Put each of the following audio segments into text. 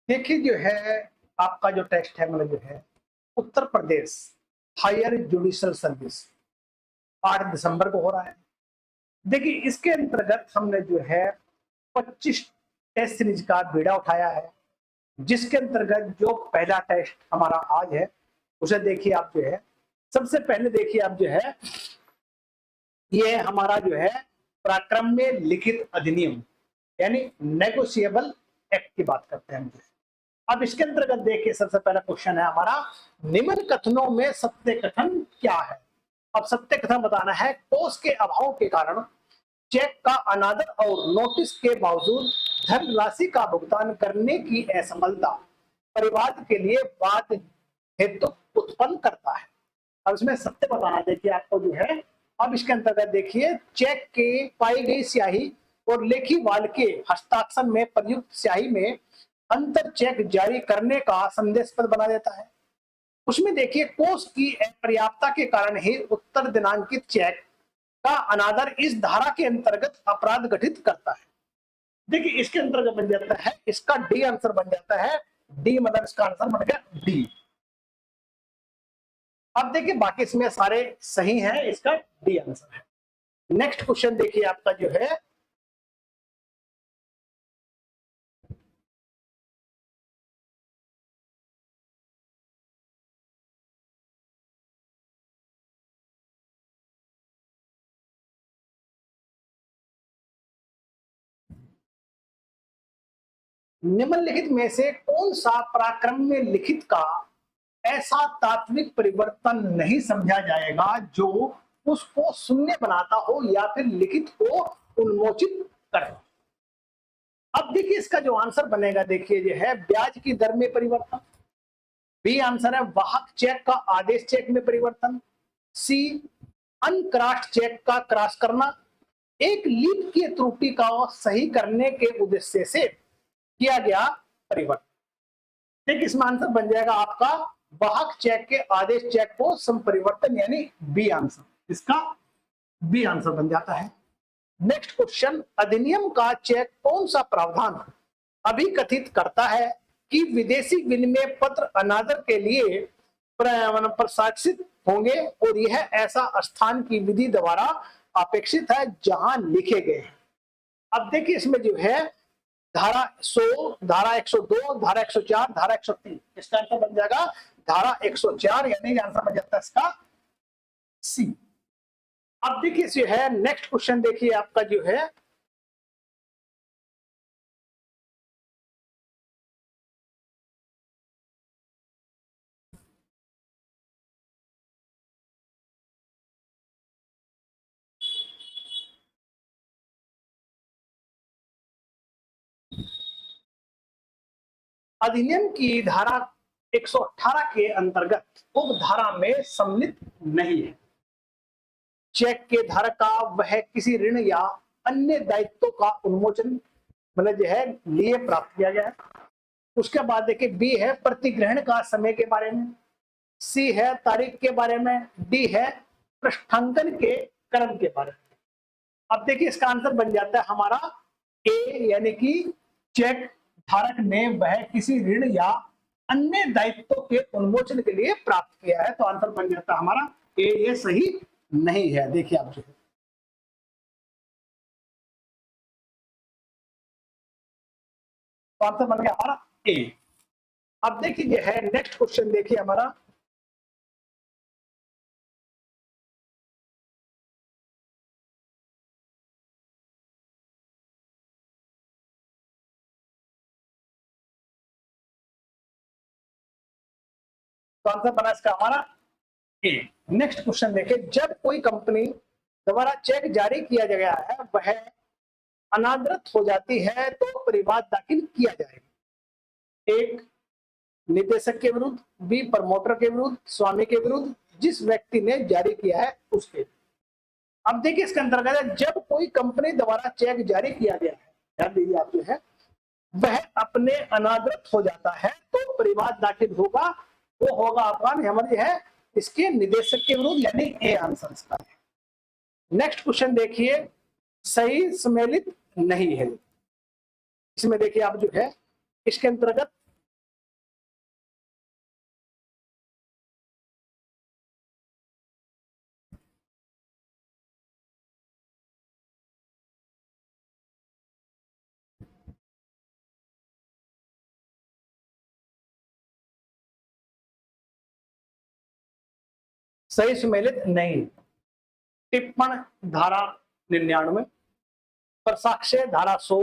देखिए जो है आपका जो टेस्ट है मतलब जो है Uttar Pradesh higher judicial service 8 दिसंबर को हो रहा है। देखिए इसके अंतर्गत हमने जो है 25 टेस्ट सीरीज का बीड़ा उठाया है, जिसके अंतर्गत जो पहला टेस्ट हमारा आज है उसे देखिए आप जो है। सबसे पहले देखिए आप जो है ये हमारा जो है पराक्रम में लिखित अधिनियम यानी नेगोशिएबल एक्ट की बात करते हैं हम। अब इसके अंतर्गत देखिए सबसे पहला क्वेश्चन है हमारा, निम्न कथनों में सत्य कथन क्या है। अब सत्य कथन बताना है, कोष के अभाव के कारण चेक का अनादर और नोटिस के बावजूद धनराशि का भुगतान करने की असफलता परिवाद के लिए वाद हेतु उत्पन्न करता है। अब इसमें सत्य बताना देखिए आपको जो है। अब इसके अंतर्गत देखिए चेक के पाई गई स्याही और लेखीवाल के हस्ताक्षर में प्रयुक्त स्याही में अंतर चेक जारी करने का संदेशपद बना देता है। उसमें देखिए कोष की अपर्याप्तता के कारण ही उत्तर दिनांकित चेक का अनादर इस धारा के अंतर्गत अपराध गठित करता है। देखिए इसके अंतर्गत बन जाता है, इसका डी आंसर बन जाता है। डी मतलब इसका आंसर बन गया डी। अब देखिए बाकी इसमें सारे सही हैं, इसका डी आंसर है। नेक्स्ट क्वेश्चन देखिए आपका जो है, निम्नलिखित में से कौन सा पराक्रम में लिखित का ऐसा तात्विक परिवर्तन नहीं समझा जाएगा जो उसको शून्य बनाता हो या फिर लिखित को उन्मोचित करे। अब देखिए इसका जो आंसर बनेगा देखिए जो है ब्याज की दर में परिवर्तन। बी आंसर है वाहक चेक का आदेश चेक में परिवर्तन। सी अनक्रास्ट चेक का क्रॉस करना। एक लीप की त्रुटि का सही करने के उद्देश्य से किया गया परिवर्तन। ठीक, इसमें आंसर बन जाएगा आपका वाहक चेक के आदेश चेक को संपरिवर्तन यानी बी आंसर, इसका बी आंसर बन जाता है। नेक्स्ट क्वेश्चन, अधिनियम का चेक कौन सा प्रावधान अभिकथित करता है कि विदेशी विनिमय पत्र अनादर के लिए प्रशासित होंगे और यह ऐसा स्थान की विधि द्वारा अपेक्षित है जहां लिखे गए। अब देखिए इसमें जो है धारा 100, धारा 102, धारा 104, धारा 103, इसका आंसर बन जाएगा धारा 104 यानी आंसर बन जाता है इसका सी। अब देखिए जो है नेक्स्ट क्वेश्चन देखिए आपका जो है, अधिनियम की धारा 118 के अंतर्गत उपधारा में सम्मिलित नहीं है। चेक के धारक का वह किसी ऋण या अन्य दायित्व का उन्मोचन मतलब जो है लिए प्राप्त किया गया है। उसके बाद देखिए बी है प्रतिग्रहण का समय के बारे में। सी है तारीख के बारे में। डी है पृष्ठांकन के क्रम के बारे में। अब देखिए इसका आंसर बन जाता है हमारा ए यानी कि चेक धारक ने वह किसी ऋण या अन्य दायित्व के उन्मोचन के लिए प्राप्त किया है, तो आंसर बन जाता है हमारा ए, ये सही नहीं है। देखिए आप जो है तो आंसर बन गया हमारा ए। अब देखिए ये है नेक्स्ट क्वेश्चन देखिए हमारा, तो आंसर बना इसका हमारा ए। नेक्स्ट क्वेश्चन देखिए, जब कोई कंपनी द्वारा चेक जारी किया गया है वह अनादृत हो जाती है तो परिवाद दाखिल किया जाएगा। एक निदेशक के विरुद्ध, बी प्रमोटर के विरुद्ध, स्वामी के विरुद्ध, जिस व्यक्ति ने जारी किया है उसके। अब देखिए इसके अंतर्गत जब कोई कंपनी द्वारा चेक जारी किया गया है, ध्यान दीजिए आप जो है वह अपने अनादृत हो जाता है तो परिवाद दाखिल होगा, वो होगा आपका हमारे है इसके निदेशक के विरुद्ध यानी ए आंसर इसका है। नेक्स्ट क्वेश्चन देखिए, सही सम्मिलित नहीं है। इसमें देखिए आप जो है इसके अंतर्गत सही सुमेलित नहीं। टिप्पण धारा 99, प्रसाक्ष्य धारा 100,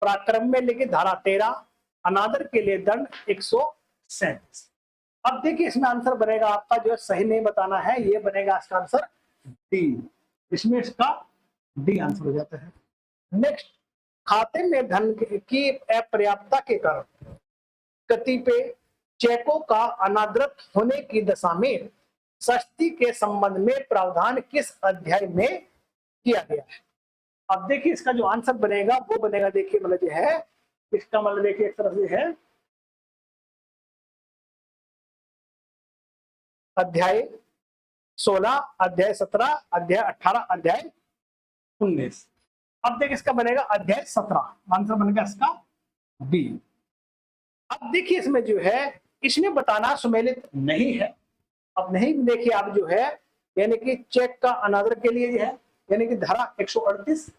पराक्रम में लिखित धारा 13, अनादर के लिए दंड 137। अब देखिए इसमें आंसर बनेगा आपका जो है सही नहीं बताना है, ये बनेगा इसका आंसर डी। इसमें इसका डी आंसर हो जाता है। नेक्स्ट, खाते में धन की अपर्याप्तता के कारण कतिपय चेकों का अनादृत होने की दशा में सस्ती के संबंध में प्रावधान किस अध्याय में किया गया है? अब देखिए इसका जो आंसर बनेगा वो बनेगा, देखिए मतलब जो है इसका मतलब देखिए एक तरह से है अध्याय 16, अध्याय 17, अध्याय 18, अध्याय 19। अब देखिए इसका बनेगा अध्याय 17, आंसर बनेगा इसका बी। अब देखिए इसमें जो है इसमें बताना सुमेलित नहीं है। अब नहीं देखिए आप जो है यानी कि चेक का अनादर के लिए जो है यानी कि धारा 138।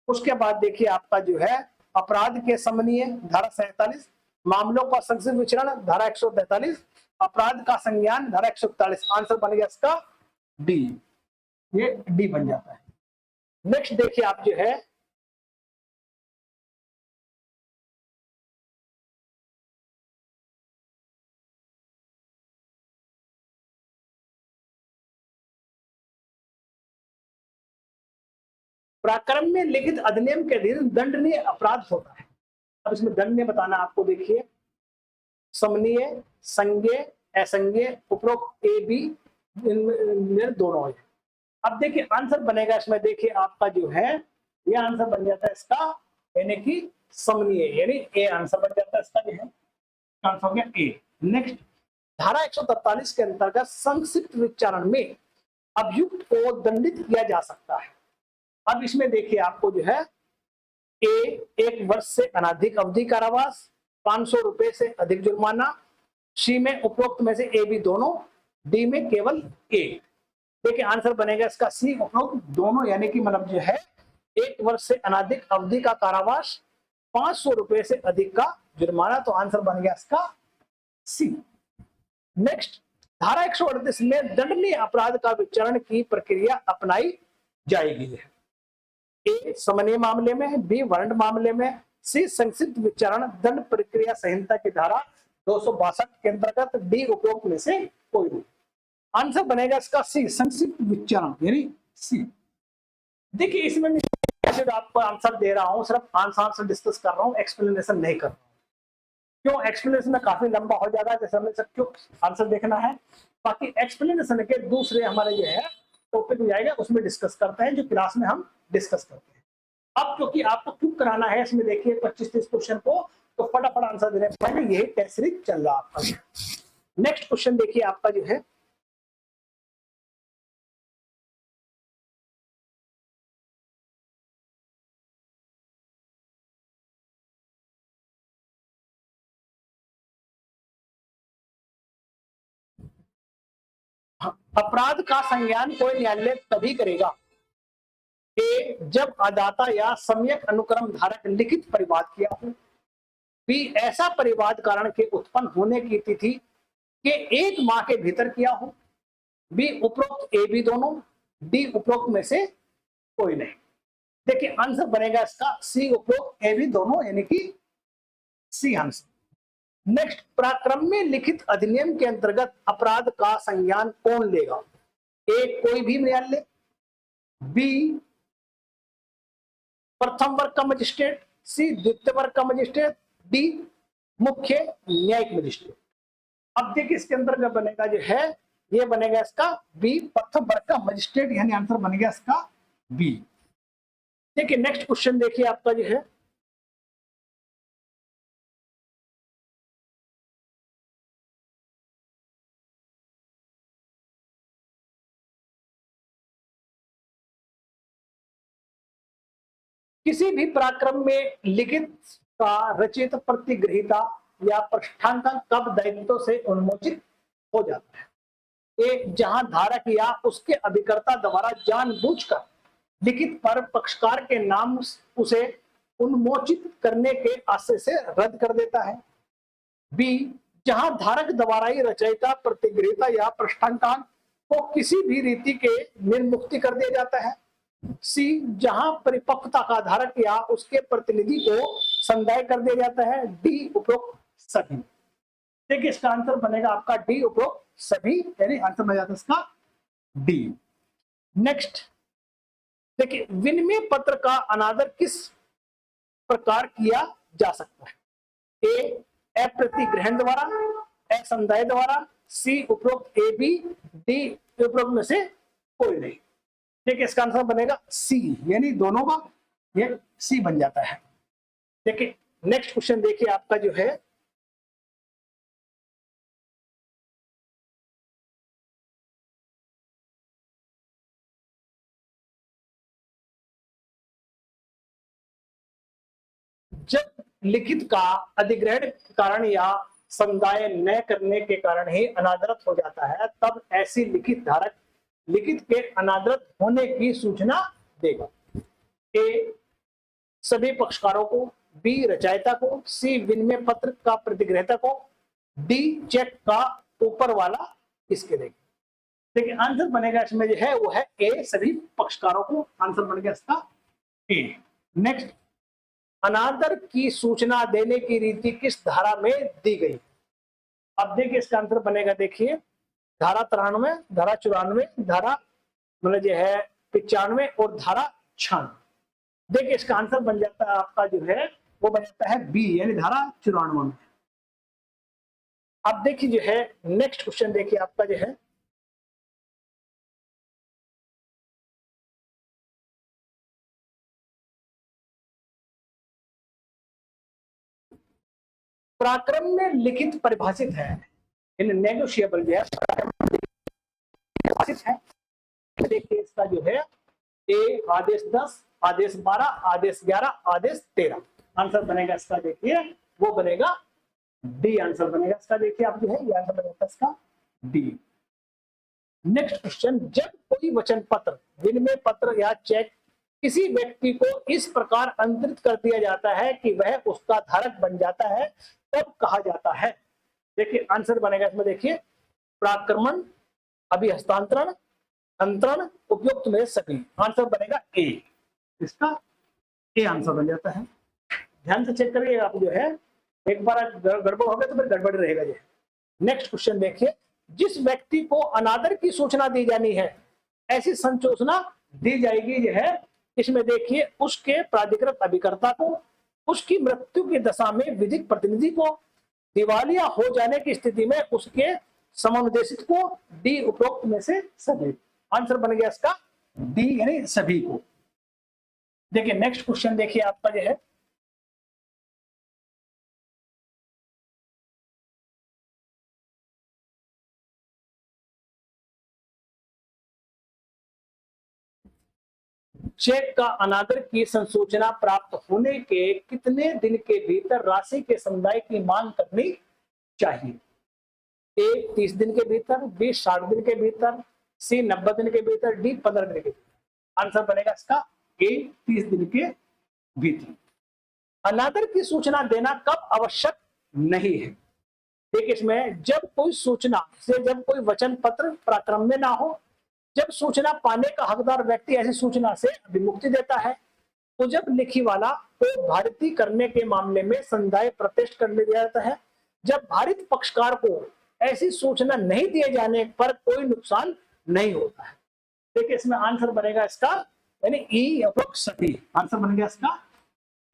उसके बाद देखिए आपका जो है अपराध के समनीय धारा 47, मामलों का संक्षिप्त विचरण धारा 143, अपराध का संज्ञान धारा 141। आंसर बन गया इसका डी, ये डी बन जाता है। नेक्स्ट देखिए आप जो है पराक्रम में लिखित अधिनियम के अधीन दंडनीय अपराध होता है। अब इसमें दंड में बताना आपको, देखिए समनीय, संज्ञेय, असंज्ञेय, उपरोक्त ए बी इनमें दोनों है। अब देखिए आंसर बनेगा इसमें, देखिए आपका जो है ये आंसर बन जाता है इसका यानी कि समनीय, यानी ए आंसर बन जाता है इसका जो है आंसर हो गया ए। नेक्स्ट, धारा 143 के अंतर्गत संक्षिप्त विचारण में अभियुक्त को दंडित किया जा सकता है। अब इसमें देखिए आपको जो है ए 1 वर्ष से अनधिक अवधि कारावास, 500 रुपए से अधिक जुर्माना, सी में उपरोक्त में से ए बी दोनों, डी में केवल ए। देखिए आंसर बनेगा इसका सी, उपरोक्त दोनों, यानी कि मतलब जो है 1 वर्ष से अनधिक अवधि का कारावास, 500 रुपए से अधिक का जुर्माना। तो आंसर बन गया इसका सी। नेक्स्ट, धारा 138 में दंडनीय अपराध का विचारण की प्रक्रिया अपनाई जाएगी है। ए समन्वय मामले में, बी वारंट मामले में, सी संक्षिप्त विचारण दंड प्रक्रिया संहिता की धारा 262 के अंतर्गत, डी उपरोक्त में से कोई नहीं। आंसर बनेगा इसका सी, संक्षिप्त विचारण यानी सी। देखिए इसमें मैं सिर्फ आपको आंसर दे रहा हूं, सिर्फ आंसर डिस्कस कर रहा हूं, एक्सप्लेनेशन नहीं कर रहा हूं। क्यों? एक्सप्लेनेशन में काफी लंबा हो जाएगा, जैसे हमने सब क्यों आंसर देखना है। बाकी एक्सप्लेनेशन के दूसरे हमारे जो है टॉपिक में जाएगा, उसमें डिस्कस करते हैं, जो क्लास में हम डिस्कस करते हैं। अब क्योंकि आपको क्यों कराना है, इसमें देखिए 25-30 क्वेश्चन को, तो फटाफट आंसर देने पड़ेगा, यही टेस्ट सीरीज चल रहा है आपका। नेक्स्ट क्वेश्चन देखिए आपका जो है अपराध का संज्ञान कोई न्यायालय तभी करेगा कि जब अदाता या सम्यक अनुक्रम धारक लिखित परिवाद किया हो, बी ऐसा परिवाद कारण के उत्पन्न होने की तिथि के 1 माह के भीतर किया हो, बी उपरोक्त ए बी दोनों, डी उपरोक्त में से कोई नहीं। देखिए आंसर बनेगा इसका सी, उपरोक्त ए बी दोनों, यानी कि सी आंसर। नेक्स्ट, पराक्रम में लिखित अधिनियम के अंतर्गत अपराध का संज्ञान कौन लेगा? ए कोई भी न्यायालय, बी प्रथम वर्ग का मजिस्ट्रेट, सी द्वितीय वर्ग का मजिस्ट्रेट, डी मुख्य न्यायिक मजिस्ट्रेट। अब देखिए इसके अंतर्गत बनेगा जो है ये बनेगा इसका बी, प्रथम वर्ग का मजिस्ट्रेट, यानी आंसर बनेगा इसका बी। देखिए नेक्स्ट क्वेश्चन देखिए आपका जो है किसी भी पराक्रम में लिखित का रचित प्रतिगृहीता या प्रतिष्ठांकन कब दायित्व से उन्मोचित हो जाता है? एक, जहां धारक या उसके अभिकर्ता द्वारा जानबूझकर लिखित पर पक्षकार के नाम उसे उन्मोचित करने के आशय से रद्द कर देता है। बी, जहां धारक द्वारा ही रचयिता, प्रतिगृहीता या प्रतिष्ठांकन को किसी भी रीति के निर्मुक्ति कर दिया जाता है। सी, जहां परिपक्वता का धारक या उसके प्रतिनिधि को संदाय कर दिया जाता है। डी, उपरोक्त सभी। देखिए इसका आंसर बनेगा आपका डी, उपरोक्त सभी, यानी आंसर बन जाता है इसका डी। नेक्स्ट देखिए, विनिमय पत्र का अनादर किस प्रकार किया जा सकता है। ए, अप्रतिग्रहण द्वारा, असंदाय द्वारा, सी उपरोक्त ए बी, डी उपरोक्त में से कोई नहीं। देखिए इसका आंसर बनेगा सी, यानी दोनों का ये सी बन जाता है। देखिए नेक्स्ट क्वेश्चन देखिए आपका जो है, जब लिखित का अधिग्रहण के कारण या संदाय न करने के कारण ही अनादरत हो जाता है, तब ऐसी लिखित धारक लिखित के अनादरत होने की सूचना देगा। ए, सभी पक्षकारों को, बी, रचयिता को, सी, विनिमय पत्र का प्रतिग्रहता को, डी, चेक का ऊपर वाला किसके देगा। देखिए आंसर बनेगा इसमें जो है वो है ए, सभी पक्षकारों को। आंसर बन गया इसका ए। नेक्स्ट, अनादर की सूचना देने की रीति किस धारा में दी गई। अब देखिए इसका आंसर बनेगा, देखिए धारा 93, धारा 94, धारा मतलब जो है 95 और धारा 96। देखिए इसका आंसर बन जाता है आपका जो है वो बन जाता है बी, यानी धारा 94 में। अब देखिए जो है नेक्स्ट क्वेश्चन देखिए आपका जो है, पराक्रम में लिखित परिभाषित है, इन नेगोशिएबल जो है परिभाषित है। देखिए इसका जो है ए, आदेश 10, आदेश 12, आदेश 11, आदेश 13। आंसर बनेगा इसका देखिए वो बनेगा डी। आंसर बनेगा इसका देखिए आप जो है ये आंसर बनेगा इसका डी। नेक्स्ट क्वेश्चन, जब कोई वचन पत्र, विनिमय पत्र या चेक किसी व्यक्ति को इस प्रकार अंतरित कर दिया जाता है कि वह उसका धारक बन जाता है, तब कहा जाता है। देखिए आंसर बनेगा इसमें देखिए, प्राक्रमण, अभिहस्तांतरण, अंतरण, उपयुक्त में सभी। आंसर बनेगा ए, इसका ए आंसर बन जाता है। ध्यान से चेक करिए आप जो है, एक बार गड़बड़ हो गया तो फिर गड़बड़ रहेगा। जो नेक्स्ट क्वेश्चन देखिए, जिस व्यक्ति को अनादर की सूचना दी जानी है, ऐसी संसूचना दी जाएगी जो है इसमें देखिए उसके प्राधिकृत अभिकर्ता को, उसकी मृत्यु की दशा में विधिक प्रतिनिधि को, दिवालिया हो जाने की स्थिति में उसके समनुदेशित को, डी उपरोक्त में से सभी। आंसर बन गया इसका डी, यानी सभी को। देखिए नेक्स्ट क्वेश्चन देखिए आपका जो है, चेक का अनादर की संसूचना प्राप्त होने के कितने दिन के भीतर राशि के समुदाय की मांग करनी चाहिए। ए, 30 दिन के भीतर, बी, 60 दिन के भीतर, सी, 90 दिन के भीतर, डी, 15 दिन के भीतर। आंसर बनेगा इसका ए, 30 दिन के भीतर। अनादर की सूचना देना कब आवश्यक नहीं है। देखिए इसमें जब कोई सूचना से, जब कोई वचन पत्र पराक्रम में ना हो, जब सूचना पाने का हकदार व्यक्ति ऐसी सूचना से विमुक्ति देता है, तो जब लिखी वाला को भारतीय करने के मामले में संदाय प्रतिष्ठ कर लिया जाता है, जब भारित पक्षकार को ऐसी सूचना नहीं दिए जाने पर कोई नुकसान नहीं होता है। देखिए इसमें आंसर बनेगा इसका यानी ई, उपरोक्त सभी। आंसर बन गया इसका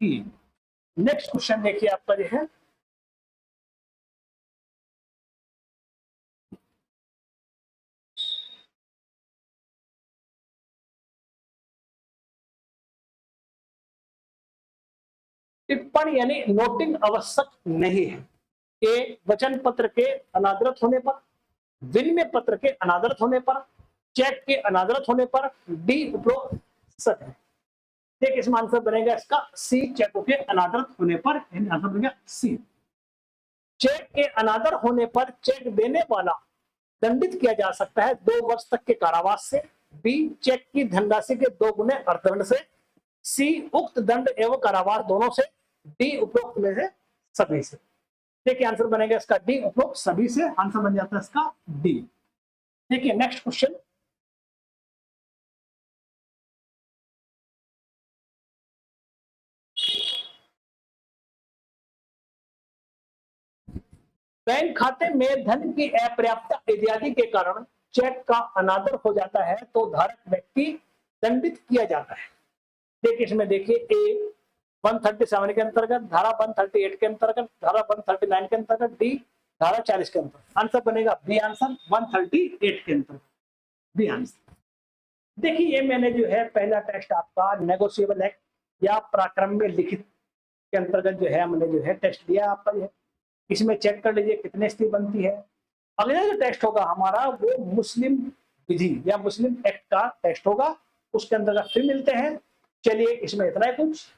ई। नेक्स्ट क्वेश्चन देखिए आपका जो है, टिप्पणी यानी नोटिंग आवश्यक नहीं है। ए, वचन पत्र के अनादरत होने पर, विनिमय पत्र के अनादरत होने पर, चेक के अनादरत होने पर, डी उपरोक्त सभी। देखिए इसमें आंसर बनेगा इसका सी, चेकों के अनादरत होने पर। आंसर बनेगा सी। चेक के अनादर होने पर चेक देने वाला दंडित किया जा सकता है 2 वर्ष तक के कारावास से, बी, चेक की धनराशि के 2 गुने अर्थदंड से, सी, उक्त दंड एवं कारावास दोनों से, डी उपरोक्त में से सभी से। देखिए आंसर बनेगा इसका डी, उपरोक्त सभी से। आंसर बन जाता है इसका डी। देखिए नेक्स्ट क्वेश्चन, बैंक खाते में धन की अपर्याप्तता इत्यादि के कारण चेक का अनादर हो जाता है तो धारक व्यक्ति दंडित किया जाता है। देखिए इसमें देखिए ए 137 के अंतर्गत, धारा 138 के अंतर्गत, धारा 139 के अंतर्गत, डी धारा 40 के अंतर्गत। आंसर बनेगा बी आंसर 138 के अंतर्गत, बी आंसर। देखिए ये मैंने जो है पहला टेस्ट आपका नेगोशिएबल एक्ट या पराक्रम में लिखित के अंतर्गत जो है हमने जो है टेस्ट दिया आपका जो है, इसमें चेक कर लीजिए कितने स्थिति बनती है। अगला जो टेस्ट होगा हमारा वो मुस्लिम विधि या मुस्लिम एक्ट का टेस्ट होगा, उसके अंतर्गत फिर मिलते हैं। चलिए इसमें इतना ही कुछ।